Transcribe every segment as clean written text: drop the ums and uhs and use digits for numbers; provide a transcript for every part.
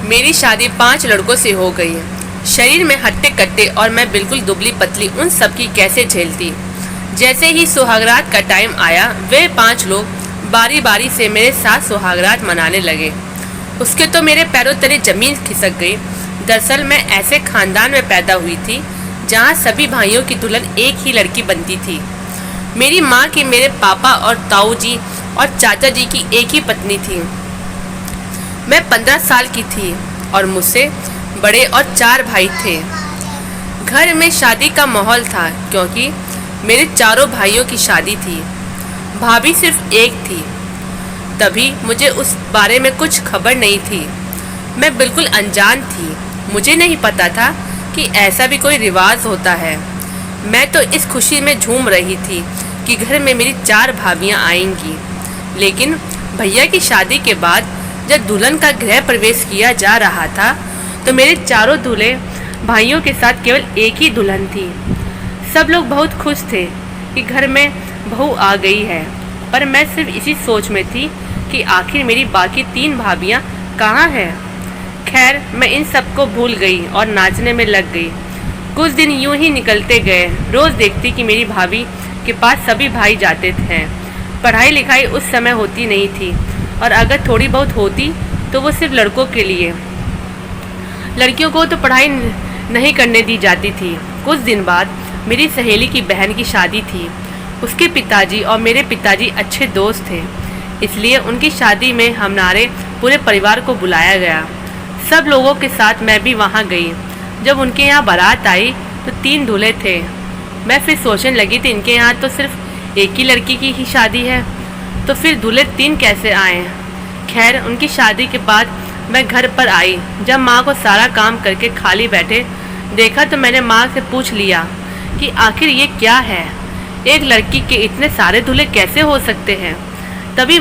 मेरी शादी 5 लड़कों से हो गई है। शरीर में हट्टे कट्टे और मैं बिल्कुल दुबली पतली उन सब की कैसे झेलती। जैसे ही सुहागरात का टाइम आया वे 5 लोग बारी बारी से मेरे साथ सुहागरात मनाने लगे। उसके तो मेरे पैरों तले जमीन खिसक गई। दरअसल मैं ऐसे खानदान में पैदा हुई थी जहाँ सभी भाइयों की दुल्हन एक ही लड़की बनती थी। मेरी माँ की मेरे पापा और ताऊ जी और चाचा जी की एक ही पत्नी थी। मैं 15 साल की थी और मुझसे बड़े और 4 भाई थे। घर में शादी का माहौल था क्योंकि मेरे चारों भाइयों की शादी थी। भाभी सिर्फ एक थी। तभी मुझे उस बारे में कुछ खबर नहीं थी। मैं बिल्कुल अनजान थी। मुझे नहीं पता था कि ऐसा भी कोई रिवाज होता है। मैं तो इस खुशी में झूम रही थी कि घर में मेरी 4 भाभियाँ आएंगी। लेकिन भैया की शादी के बाद जब दुल्हन का गृह प्रवेश किया जा रहा था तो मेरे चारों दूल्हे भाइयों के साथ केवल एक ही दुल्हन थी। सब लोग बहुत खुश थे कि घर में बहू आ गई है, पर मैं सिर्फ इसी सोच में थी कि आखिर मेरी बाकी 3 भाभियाँ कहाँ हैं। खैर मैं इन सबको भूल गई और नाचने में लग गई। कुछ दिन यूं ही निकलते गए। रोज़ देखती कि मेरी भाभी के पास सभी भाई जाते थे। पढ़ाई लिखाई उस समय होती नहीं थी और अगर थोड़ी बहुत होती तो वो सिर्फ लड़कों के लिए। लड़कियों को तो पढ़ाई नहीं करने दी जाती थी। कुछ दिन बाद मेरी सहेली की बहन की शादी थी। उसके पिताजी और मेरे पिताजी अच्छे दोस्त थे, इसलिए उनकी शादी में हमारे पूरे परिवार को बुलाया गया। सब लोगों के साथ मैं भी वहाँ गई। जब उनके यहाँ बारात आई तो 3 दूल्हे थे। मैं फिर सोचने लगी थी इनके यहाँ तो सिर्फ एक ही लड़की की ही शादी है, तो फिर दूल्हे 3 कैसे आए। खैर उनकी शादी के बाद मैं घर पर आई। जब माँ को सारा काम करके खाली बैठे देखा तो मैंने माँ से पूछ लिया कि आखिर ये क्या है, एक लड़की के इतने सारे दूल्हे कैसे हो सकते हैं। तभी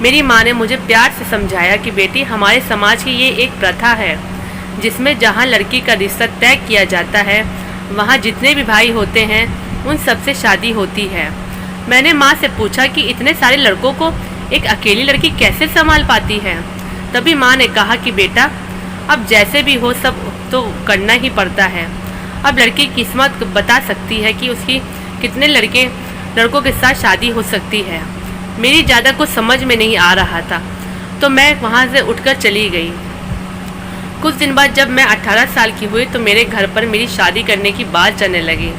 मेरी माँ ने मुझे प्यार से समझाया कि बेटी हमारे समाज की ये एक प्रथा है जिसमें जहाँ लड़की का रिश्ता तय किया जाता है वहाँ जितने भी भाई होते हैं उन सबसे शादी होती है। मैंने माँ से पूछा कि इतने सारे लड़कों को एक अकेली लड़की कैसे संभाल पाती है। तभी माँ ने कहा कि बेटा अब जैसे भी हो सब तो करना ही पड़ता है। अब लड़की की किस्मत बता सकती है कि उसकी कितने लड़कों के साथ शादी हो सकती है। मेरी ज़्यादा कुछ समझ में नहीं आ रहा था तो मैं वहाँ से उठकर चली गई। कुछ दिन बाद जब मैं 18 साल की हुई तो मेरे घर पर मेरी शादी करने की बात चलने लगी।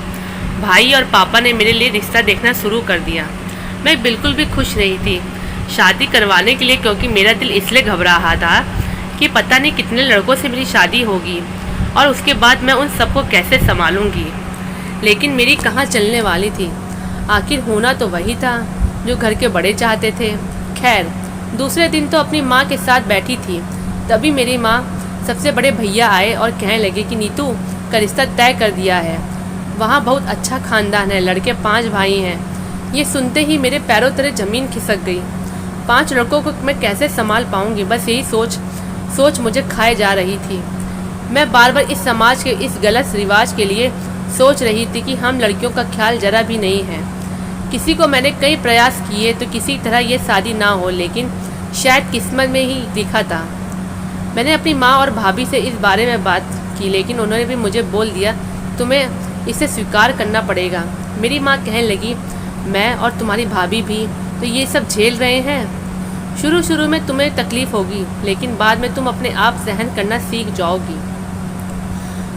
भाई और पापा ने मेरे लिए रिश्ता देखना शुरू कर दिया। मैं बिल्कुल भी खुश नहीं थी शादी करवाने के लिए, क्योंकि मेरा दिल इसलिए घबरा रहा था कि पता नहीं कितने लड़कों से मेरी शादी होगी और उसके बाद मैं उन सबको कैसे संभालूंगी। लेकिन मेरी कहाँ चलने वाली थी। आखिर होना तो वही था जो घर के बड़े चाहते थे। खैर दूसरे दिन तो अपनी माँ के साथ बैठी थी, तभी मेरी माँ सबसे बड़े भैया आए और कहने लगे कि नीतू का रिश्ता तय कर दिया है। वहाँ बहुत अच्छा खानदान है, लड़के 5 भाई हैं। ये सुनते ही मेरे पैरों तले ज़मीन खिसक गई। 5 लड़कों को मैं कैसे संभाल पाऊँगी, बस यही सोच मुझे खाए जा रही थी। मैं बार बार इस समाज के इस गलत रिवाज के लिए सोच रही थी कि हम लड़कियों का ख्याल ज़रा भी नहीं है। किसी को मैंने कई प्रयास किए तो किसी तरह ये शादी ना हो, लेकिन शायद किस्मत में ही लिखा था। मैंने अपनी माँ और भाभी से इस बारे में बात की, लेकिन उन्होंने भी मुझे बोल दिया तुम्हें इसे स्वीकार करना पड़ेगा। मेरी माँ कहने लगी मैं और तुम्हारी भाभी भी तो ये सब झेल रहे हैं। शुरू में तुम्हें तकलीफ़ होगी, लेकिन बाद में तुम अपने आप सहन करना सीख जाओगी।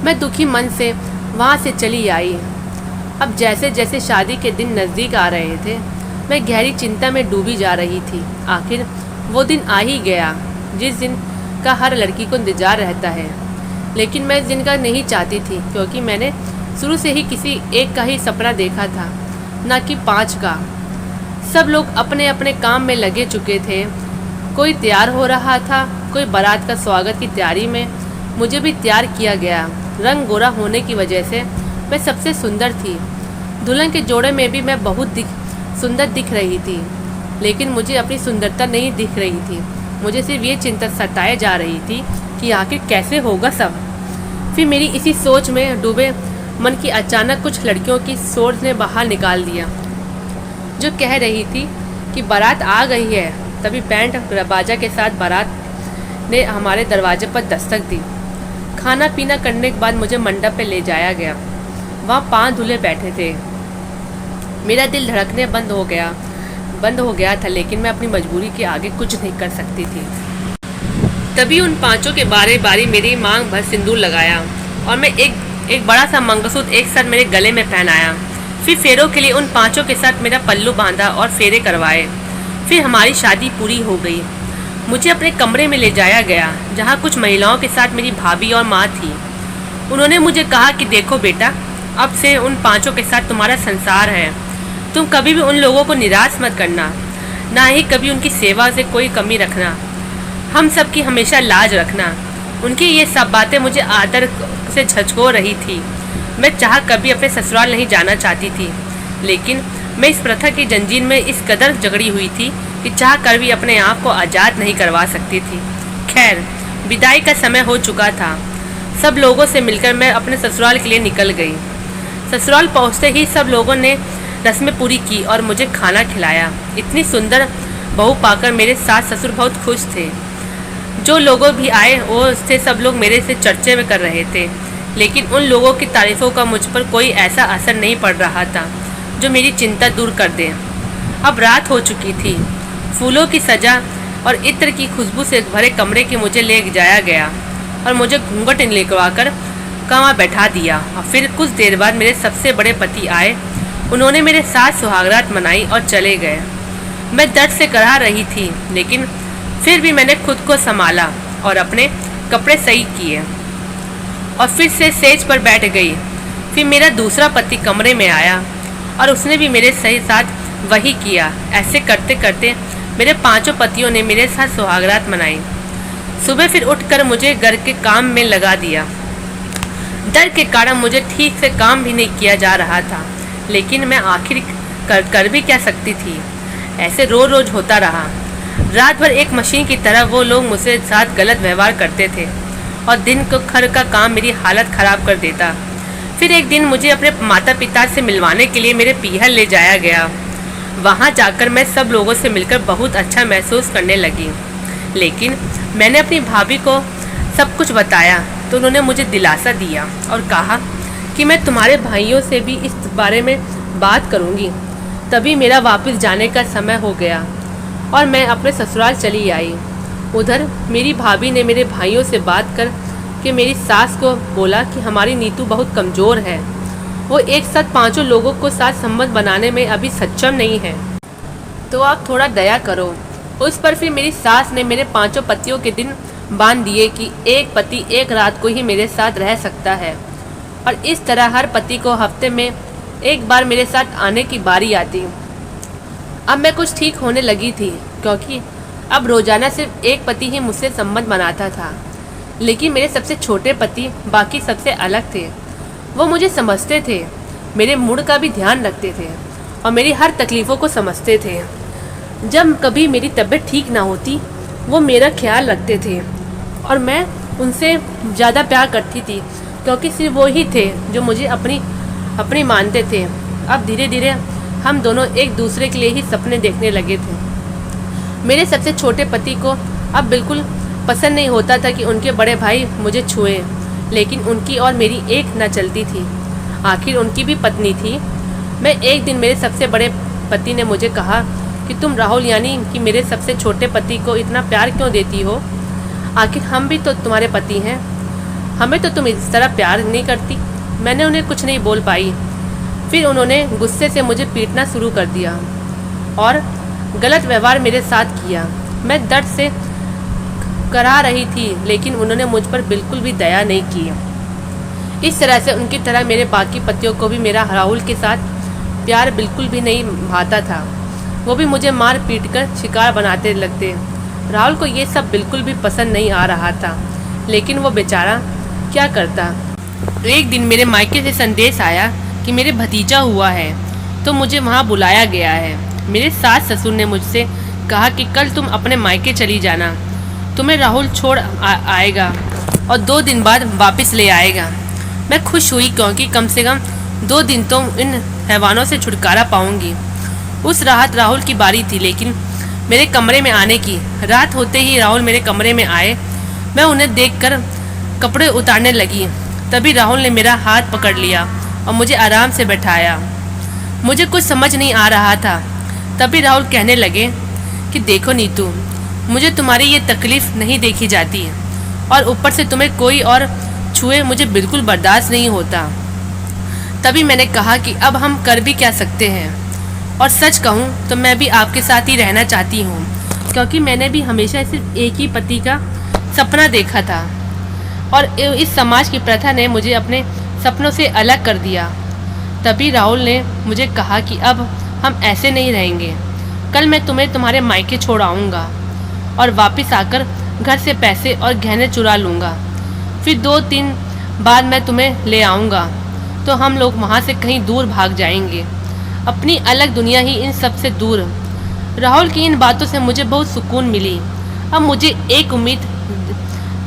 मैं दुखी मन से वहाँ से चली आई। अब जैसे जैसे शादी के दिन नज़दीक आ रहे थे मैं गहरी चिंता में डूबी जा रही थी। आखिर वो दिन आ ही गया जिस दिन का हर लड़की को इंतज़ार रहता है, लेकिन मैं इस दिन का नहीं चाहती थी क्योंकि मैंने शुरू से ही किसी एक का ही सपना देखा था, ना कि 5 का। सब लोग अपने अपने काम में लगे चुके थे। कोई तैयार हो रहा था, कोई बारात का स्वागत की तैयारी में। मुझे भी तैयार किया गया। रंग गोरा होने की वजह से मैं सबसे सुंदर थी। दुल्हन के जोड़े में भी मैं बहुत सुंदर दिख रही थी, लेकिन मुझे अपनी सुंदरता नहीं दिख रही थी। मुझे सिर्फ ये चिंता सताए जा रही थी कि आखिर कैसे होगा सब। फिर मेरी इसी सोच में डूबे मन की अचानक कुछ लड़कियों की सोच ने बाहर निकाल दिया, जो कह रही थी कि बारात आ गई है। तभी बैंड बाजा के साथ बारात ने हमारे दरवाजे पर दस्तक दी। खाना पीना करने के बाद मुझे मंडप पे ले जाया गया। वहाँ 5 दूल्हे बैठे थे। मेरा दिल धड़कने बंद हो गया था, लेकिन मैं अपनी मजबूरी के आगे कुछ नहीं कर सकती थी। तभी उन 5 के बारी बारी मेरी मांग भर सिंदूर लगाया और मैं एक बड़ा सा मंगलसूत्र एक साथ मेरे गले में पहनाया। फिर फेरों के लिए उन 5 के साथ मेरा पल्लू बांधा और फेरे करवाए। फिर हमारी शादी पूरी हो गई। मुझे अपने कमरे में ले जाया गया, जहाँ कुछ महिलाओं के साथ मेरी भाभी और माँ थी। उन्होंने मुझे कहा कि देखो बेटा, अब से उन 5 के साथ तुम्हारा संसार है। तुम कभी भी उन लोगों को निराश मत करना, ना ही कभी उनकी सेवा से कोई कमी रखना। हम सब की हमेशा लाज रखना। उनकी ये सब बातें मुझे आदर से झकझोर रही थी। मैं चाह कभी अपने ससुराल नहीं जाना चाहती थी, लेकिन मैं इस प्रथा की जंजीर में इस कदर जकड़ी हुई थी कि चाह कर भी अपने आप को आज़ाद नहीं करवा सकती थी। खैर, विदाई का समय हो चुका था। सब लोगों से मिलकर मैं अपने ससुराल के लिए निकल गई। ससुराल पहुंचते ही सब लोगों ने रस्में पूरी की और मुझे खाना खिलाया। इतनी सुंदर बहू पाकर मेरे सास ससुर बहुत खुश थे। जो लोगों भी आए वो से सब लोग मेरे से चर्चे में कर रहे थे, लेकिन उन लोगों की तारीफ़ों का मुझ पर कोई ऐसा असर नहीं पड़ रहा था जो मेरी चिंता दूर कर दे। अब रात हो चुकी थी। फूलों की सजा और इत्र की खुशबू से भरे कमरे के मुझे ले जाया गया और मुझे घूंघट निकलवाकर वहाँ बैठा दिया। और फिर कुछ देर बाद मेरे सबसे बड़े पति आए। उन्होंने मेरे साथ सुहागरात मनाई और चले गए। मैं दर्द से कराह रही थी, लेकिन फिर भी मैंने खुद को संभाला और अपने कपड़े सही किए और फिर से सेज पर बैठ गई। फिर मेरा दूसरा पति कमरे में आया और उसने भी मेरे सही साथ वही किया। ऐसे करते करते मेरे 5 पतियों ने मेरे साथ सुहागरात मनाई। सुबह फिर उठकर मुझे घर के काम में लगा दिया। डर के कारण मुझे ठीक से काम भी नहीं किया जा रहा था, लेकिन मैं आखिर कर भी क्या सकती थी। ऐसे रोज होता रहा। रात भर एक मशीन की तरह वो लोग मुझसे साथ गलत व्यवहार करते थे और दिन को खर का काम मेरी हालत ख़राब कर देता। फिर एक दिन मुझे अपने माता पिता से मिलवाने के लिए मेरे पीहर ले जाया गया। वहाँ जाकर मैं सब लोगों से मिलकर बहुत अच्छा महसूस करने लगी, लेकिन मैंने अपनी भाभी को सब कुछ बताया तो उन्होंने मुझे दिलासा दिया और कहा कि मैं तुम्हारे भाइयों से भी इस बारे में बात करूँगी। तभी मेरा वापस जाने का समय हो गया और मैं अपने ससुराल चली आई। उधर मेरी भाभी ने मेरे भाइयों से बात कर के मेरी सास को बोला कि हमारी नीतू बहुत कमज़ोर है। वो एक साथ 5 लोगों को साथ संबंध बनाने में अभी सक्षम नहीं है, तो आप थोड़ा दया करो। उस पर फिर मेरी सास ने मेरे 5 पतियों के दिन बांध दिए कि एक पति एक रात को ही मेरे साथ रह सकता है और इस तरह हर पति को हफ्ते में एक बार मेरे साथ आने की बारी आती। अब मैं कुछ ठीक होने लगी थी, क्योंकि अब रोज़ाना सिर्फ एक पति ही मुझसे संबंध बनाता था। लेकिन मेरे सबसे छोटे पति बाकी सबसे अलग थे। वो मुझे समझते थे, मेरे मूड का भी ध्यान रखते थे और मेरी हर तकलीफ़ों को समझते थे। जब कभी मेरी तबीयत ठीक ना होती वो मेरा ख्याल रखते थे और मैं उनसे ज़्यादा प्यार करती थी, क्योंकि सिर्फ वो ही थे जो मुझे अपनी मानते थे। अब धीरे धीरे हम दोनों एक दूसरे के लिए ही सपने देखने लगे थे। मेरे सबसे छोटे पति को अब बिल्कुल पसंद नहीं होता था कि उनके बड़े भाई मुझे छुए, लेकिन उनकी और मेरी एक न चलती थी। आखिर उनकी भी पत्नी थी। मैं एक दिन मेरे सबसे बड़े पति ने मुझे कहा कि तुम राहुल यानी कि मेरे सबसे छोटे पति को इतना प्यार क्यों देती हो? आखिर हम भी तो तुम्हारे पति हैं, हमें तो तुम इस तरह प्यार नहीं करती। मैंने उन्हें कुछ नहीं बोल पाई। फिर उन्होंने गुस्से से मुझे पीटना शुरू कर दिया और गलत व्यवहार मेरे साथ किया। मैं दर्द से करा रही थी, लेकिन उन्होंने मुझ पर बिल्कुल भी दया नहीं की। इस तरह से उनकी तरह मेरे बाकी पतियों को भी मेरा राहुल के साथ प्यार बिल्कुल भी नहीं भाता था। वो भी मुझे मार पीट कर शिकार बनाते लगते। राहुल को ये सब बिल्कुल भी पसंद नहीं आ रहा था, लेकिन वो बेचारा क्या करता। एक दिन मेरे मायके से संदेश आया कि मेरे भतीजा हुआ है, तो मुझे वहाँ बुलाया गया है। मेरे सास ससुर ने मुझसे कहा कि कल तुम अपने मायके चली जाना, तुम्हें राहुल छोड़ आएगा और 2 दिन बाद वापस ले आएगा। मैं खुश हुई, क्योंकि कम से कम 2 दिन तो इन हैवानों से छुटकारा पाऊंगी। उस रात राहुल की बारी थी, लेकिन मेरे कमरे में आने की। रात होते ही राहुल मेरे कमरे में आए मैं उन्हें देखकर कपड़े उतारने लगी। तभी राहुल ने मेरा हाथ पकड़ लिया और मुझे आराम से बैठाया। मुझे कुछ समझ नहीं आ रहा था। तभी राहुल कहने लगे कि देखो नीतू, मुझे तुम्हारी ये तकलीफ़ नहीं देखी जाती और ऊपर से तुम्हें कोई और छुए मुझे बिल्कुल बर्दाश्त नहीं होता। तभी मैंने कहा कि अब हम कर भी क्या सकते हैं, और सच कहूँ तो मैं भी आपके साथ ही रहना चाहती हूँ, क्योंकि मैंने भी हमेशा सिर्फ एक ही पति का सपना देखा था और इस समाज की प्रथा ने मुझे अपने सपनों से अलग कर दिया। तभी राहुल ने मुझे कहा कि अब हम ऐसे नहीं रहेंगे। कल मैं तुम्हें तुम्हारे मायके छोड़ आऊँगा और वापस आकर घर से पैसे और गहने चुरा लूँगा। फिर 2-3 बाद मैं तुम्हें ले आऊँगा तो हम लोग वहाँ से कहीं दूर भाग जाएंगे, अपनी अलग दुनिया ही इन सब से दूर। राहुल की इन बातों से मुझे बहुत सुकून मिली। अब मुझे एक उम्मीद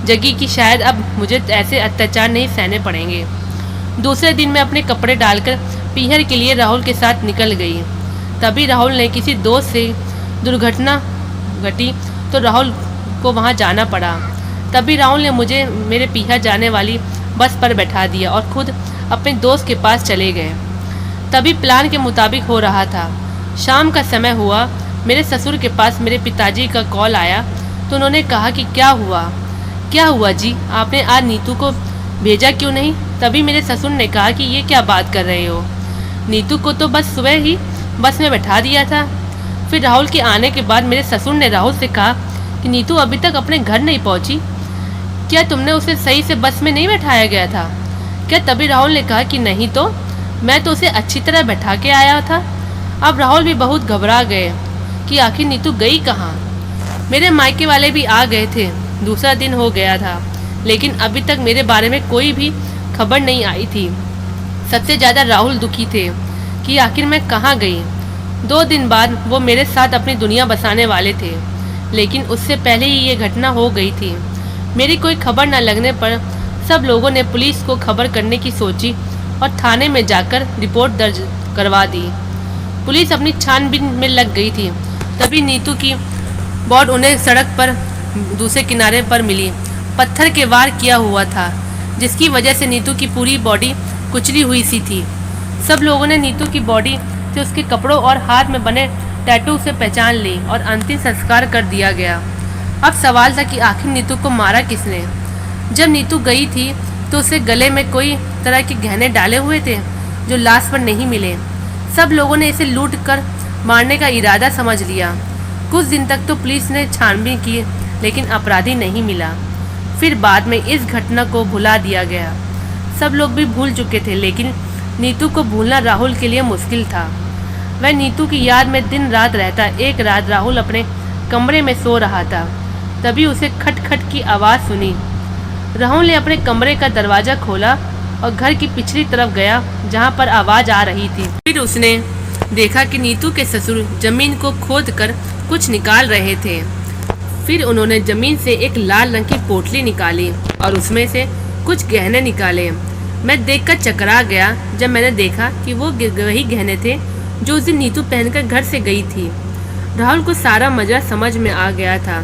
जगी कि शायद अब मुझे ऐसे अत्याचार नहीं सहने पड़ेंगे। दूसरे दिन मैं अपने कपड़े डालकर पीहर के लिए राहुल के साथ निकल गई। तभी राहुल ने किसी दोस्त से दुर्घटना घटी तो राहुल को वहाँ जाना पड़ा। तभी राहुल ने मुझे मेरे पीहर जाने वाली बस पर बैठा दिया और खुद अपने दोस्त के पास चले गए। तभी प्लान के मुताबिक हो रहा था। शाम का समय हुआ। मेरे ससुर के पास मेरे पिताजी का कॉल आया तो उन्होंने कहा कि क्या हुआ जी, आपने आज नीतू को भेजा क्यों नहीं? तभी मेरे ससुर ने कहा कि ये क्या बात कर रहे हो, नीतू को तो बस सुबह ही बस में बैठा दिया था। फिर राहुल के आने के बाद मेरे ससुर ने राहुल से कहा कि नीतू अभी तक अपने घर नहीं पहुंची, क्या तुमने उसे सही से बस में नहीं बैठाया गया था क्या? तभी राहुल ने कहा कि नहीं तो, मैं तो उसे अच्छी तरह बैठा के आया था। अब राहुल भी बहुत घबरा गए कि आखिर नीतू गई कहाँ। मेरे मायके वाले भी आ गए थे। दूसरा दिन हो गया था, लेकिन अभी तक मेरे बारे में कोई भी खबर नहीं आई थी। सबसे ज़्यादा राहुल दुखी थे कि आखिर मैं कहाँ गई। 2 दिन बाद वो मेरे साथ अपनी दुनिया बसाने वाले थे, लेकिन उससे पहले ही ये घटना हो गई थी। मेरी कोई खबर न लगने पर सब लोगों ने पुलिस को खबर करने की सोची और थाने में जाकर रिपोर्ट दर्ज करवा दी। पुलिस अपनी छानबीन में लग गई थी। तभी नीतू की बॉडी उन्हें सड़क पर दूसरे किनारे पर मिली। पत्थर के वार किया हुआ था, जिसकी वजह से नीतू की पूरी बॉडी कुचली हुई सी थी। सब लोगों ने नीतू की बॉडी से उसके कपड़ों और हाथ में बने टैटू से पहचान ली और अंतिम संस्कार कर दिया गया। अब सवाल था कि आखिर नीतू को मारा किसने। जब नीतू गई थी तो उसे गले में कोई तरह के गहने डाले हुए थे जो लाश पर नहीं मिले। सब लोगों ने इसे लूट कर मारने का इरादा समझ लिया। कुछ दिन तक तो पुलिस ने छानबीन की, लेकिन अपराधी नहीं मिला। फिर बाद में इस घटना को भुला दिया गया। सब लोग भी भूल चुके थे, लेकिन नीतू को भूलना राहुल के लिए मुश्किल था। वह नीतू की याद में दिन रात रहता। एक रात राहुल अपने कमरे में सो रहा था, तभी उसे खटखट की आवाज़ सुनी। राहुल ने अपने कमरे का दरवाज़ा खोला और घर की पिछली तरफ गया जहां पर आवाज़ आ रही थी। फिर उसने देखा कि नीतू के ससुर जमीन को खोद कर कुछ निकाल रहे थे। फिर उन्होंने जमीन से एक लाल रंग की पोटली निकाली और उसमें से कुछ गहने निकाले। मैं देखकर चकरा गया जब मैंने देखा कि वो वही गहने थे जो उस दिन नीतू पहनकर घर से गई थी। राहुल को सारा मजा समझ में आ गया था,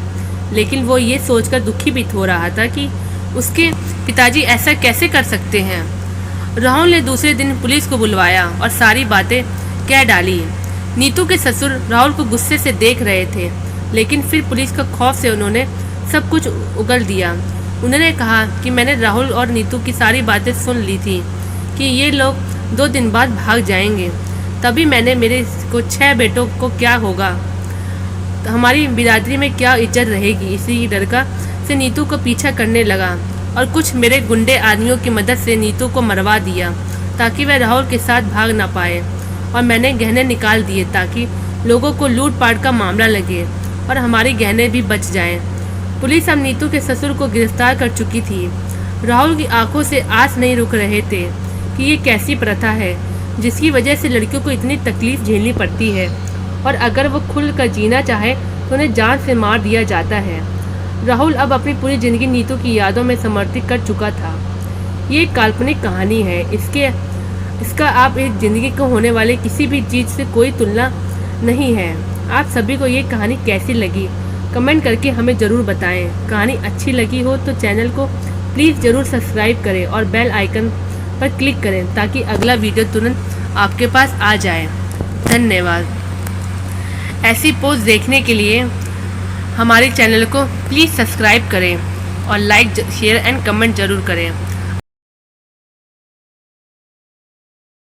लेकिन वो ये सोचकर दुखी भी हो रहा था कि उसके पिताजी ऐसा कैसे कर सकते हैं। राहुल ने दूसरे दिन पुलिस को बुलवाया और सारी बातें कह डाली। नीतू के ससुर राहुल को गुस्से से देख रहे थे, लेकिन फिर पुलिस का खौफ से उन्होंने सब कुछ उगल दिया। उन्होंने कहा कि मैंने राहुल और नीतू की सारी बातें सुन ली थी कि ये लोग 2 दिन बाद भाग जाएंगे। तभी मैंने मेरे को 6 बेटों को क्या होगा, हमारी बिरादरी में क्या इज्जत रहेगी, इसी डर का से नीतू को पीछा करने लगा और कुछ मेरे गुंडे आदमियों की मदद से नीतू को मरवा दिया ताकि वह राहुल के साथ भाग ना पाए। और मैंने गहने निकाल दिए ताकि लोगों को लूटपाट का मामला लगे और हमारे गहने भी बच जाएं। पुलिस अब नीतू के ससुर को गिरफ्तार कर चुकी थी। राहुल की आंखों से आंस नहीं रुक रहे थे कि ये कैसी प्रथा है जिसकी वजह से लड़कियों को इतनी तकलीफ झेलनी पड़ती है, और अगर वो खुल कर जीना चाहे तो उन्हें जान से मार दिया जाता है। राहुल अब अपनी पूरी ज़िंदगी नीतू की यादों में समर्पित कर चुका था। ये एक काल्पनिक कहानी है। इसका आप एक ज़िंदगी को होने वाले किसी भी चीज़ से कोई तुलना नहीं है। आप सभी को ये कहानी कैसी लगी कमेंट करके हमें ज़रूर बताएं। कहानी अच्छी लगी हो तो चैनल को प्लीज़ ज़रूर सब्सक्राइब करें और बेल आइकन पर क्लिक करें ताकि अगला वीडियो तुरंत आपके पास आ जाए। धन्यवाद। ऐसी पोस्ट देखने के लिए हमारे चैनल को प्लीज़ सब्सक्राइब करें और लाइक शेयर एंड कमेंट ज़रूर करें।